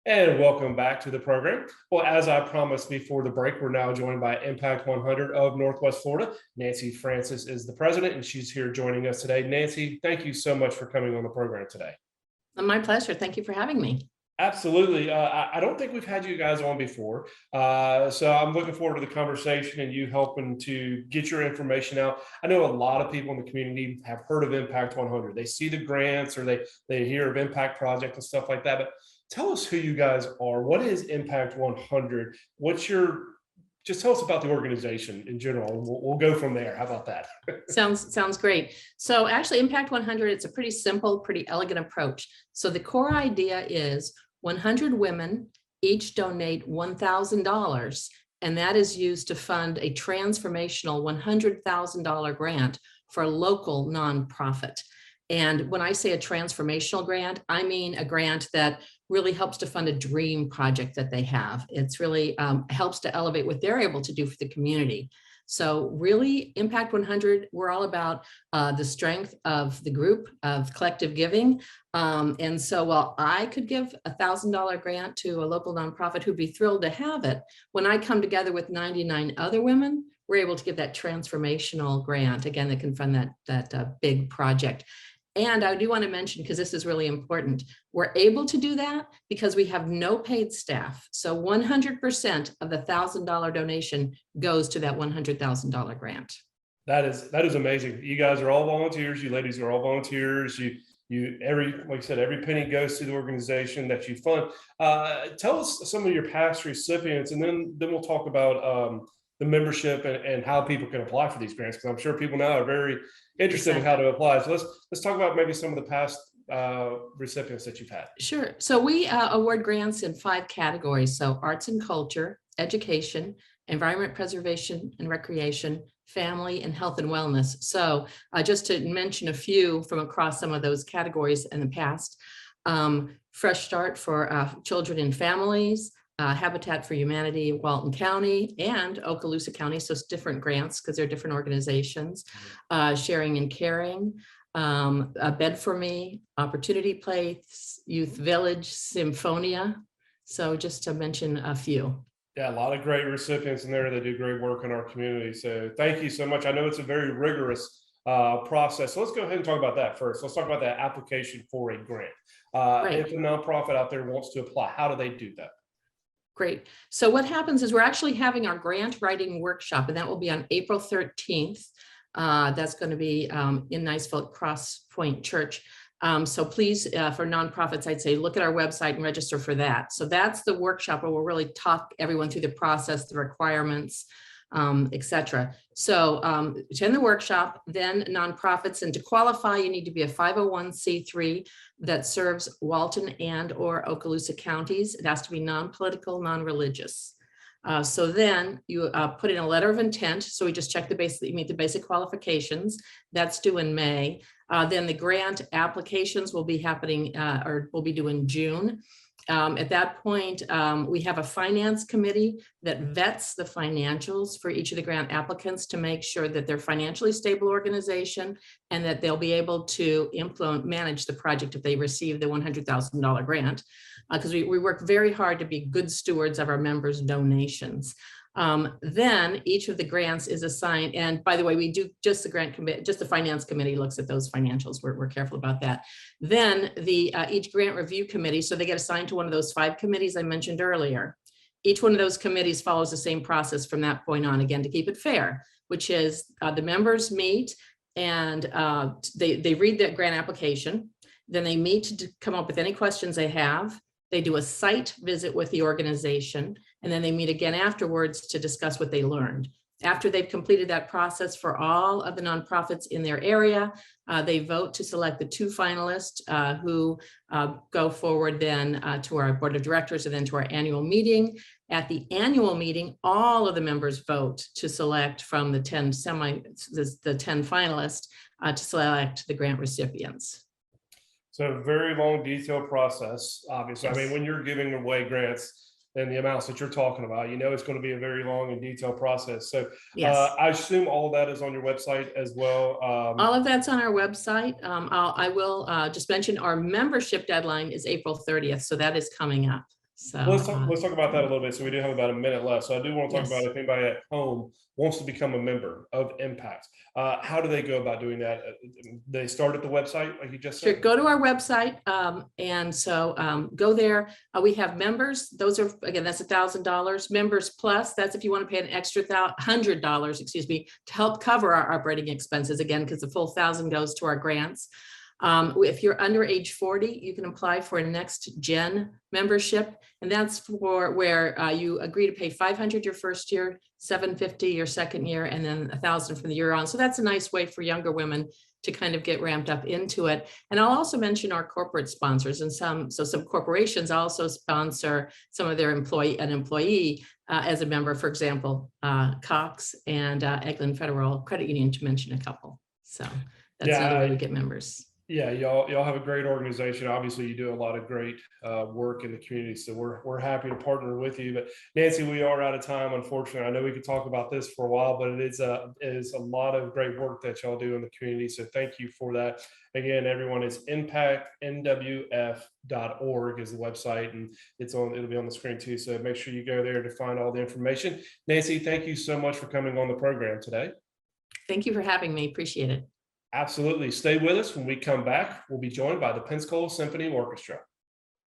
And welcome back to the program. Well, as I promised before the break, we're now joined by Impact 100 of Northwest Florida. Nancy Francis is the president, and she's here joining us today. Nancy, thank you so much for coming on the program today. My pleasure. Thank you for having me. Absolutely. I don't think we've had you guys on before. So I'm looking forward to the conversation and you helping to get your information out. I know a lot of people in the community have heard of Impact 100. They see the grants or they hear of Impact Project and stuff like that. But tell us who you guys are. What is Impact 100? Just tell us about the organization in general. We'll go from there. How about that? Sounds great. So actually Impact 100, it's a pretty simple, pretty elegant approach. So the core idea is 100 women each donate $1,000, and that is used to fund a transformational $100,000 grant for a local nonprofit. And when I say a transformational grant, I mean a grant that really helps to fund a dream project that they have. It's really helps to elevate what they're able to do for the community. So really, Impact 100, we're all about the strength of the group, of collective giving. And so while I could give a $1,000 grant to a local nonprofit who'd be thrilled to have it, when I come together with 99 other women, we're able to give that transformational grant, again, that can fund that big project. And I do want to mention, because this is really important, we're able to do that because we have no paid staff. So 100% of the $1,000 donation goes to that $100,000 grant. That is amazing. You guys are all volunteers. You ladies are all volunteers. Like I said, every penny goes to the organization that you fund. Tell us some of your past recipients, and then we'll talk about the membership and how people can apply for these grants, because I'm sure people now are very interested in how to apply. So let's talk about maybe some of the past recipients that you've had. Sure. So we award grants in 5 categories. So arts and culture, education, environment preservation and recreation, family, and health and wellness. So just to mention a few from across some of those categories in the past, Fresh Start for children and families, Habitat for Humanity, Walton County, and Okaloosa County. So it's different grants because they're different organizations. Sharing and Caring, A Bed for Me, Opportunity Place, Youth Village, Symphonia. So just to mention a few. Yeah, a lot of great recipients in there that do great work in our community. So thank you so much. I know it's a very rigorous process. So let's go ahead and talk about that first. Let's talk about that application for a grant. Right. If a nonprofit out there wants to apply, how do they do that? Great. So what happens is we're actually having our grant writing workshop, and that will be on April 13th. That's going to be in Niceville Cross Point Church. So please, for nonprofits, I'd say look at our website and register for that. So that's the workshop where we'll really talk everyone through the process, the requirements, etc. So attend the workshop, then nonprofits, and to qualify, you need to be a 501c3 that serves Walton and or Okaloosa counties. It has to be non-political, non-religious. So then you put in a letter of intent. So we just check you meet the basic qualifications. That's due in May. Then the grant applications will be happening or will be due in June. At that point, we have a finance committee that vets the financials for each of the grant applicants to make sure that they're financially stable organization and that they'll be able to manage the project if they receive the $100,000 grant, because we work very hard to be good stewards of our members' donations. Then each of the grants is assigned, and by the way, we do just the finance committee looks at those financials. We're careful about that. Then each grant review committee, so they get assigned to one of those 5 committees I mentioned earlier. Each one of those committees follows the same process from that point on, again, to keep it fair, which is the members meet and they read the grant application. Then they meet to come up with any questions they have. They do a site visit with the organization, and then they meet again afterwards to discuss what they learned. After they've completed that process for all of the nonprofits in their area, they vote to select the 2 finalists who go forward then to our board of directors and then to our annual meeting. At the annual meeting, all of the members vote to select from the 10 finalists to select the grant recipients. So a very long, detailed process, obviously. Yes. I mean, when you're giving away grants and the amounts that you're talking about, you know it's going to be a very long and detailed process. So Yes. I assume all of that is on your website as well. All of that's on our website. I will just mention our membership deadline is April 30th. So that is coming up. So Let's talk about that a little bit. So we do have about a minute left. So I do want to talk about yes. if anybody at home wants to become a member of Impact. How do they go about doing that? They start at the website, like you just Sure, said. go to our website, and so go there. We have members. Those are, again, that's $1,000. Members plus, that's if you want to pay an extra $100, excuse me, to help cover our operating expenses, again, because the full 1,000 goes to our grants. If you're under age 40, you can apply for a next gen membership, and that's for where you agree to pay $500 your first year, $750 your second year, and then $1,000 from the year on. So that's a nice way for younger women to kind of get ramped up into it. And I'll also mention our corporate sponsors, and some corporations also sponsor some of their employee as a member, for example, Cox and Eglin Federal Credit Union, to mention a couple. So that's another way we get members. Yeah, y'all have a great organization. Obviously, you do a lot of great work in the community, so we're happy to partner with you. But Nancy, we are out of time, unfortunately. I know we could talk about this for a while, but it is a lot of great work that y'all do in the community. So thank you for that. Again, everyone, is impactnwf.org is the website, and it'll be on the screen too. So make sure you go there to find all the information. Nancy, thank you so much for coming on the program today. Thank you for having me. Appreciate it. Absolutely. Stay with us. When we come back, we'll be joined by the Pensacola Symphony Orchestra.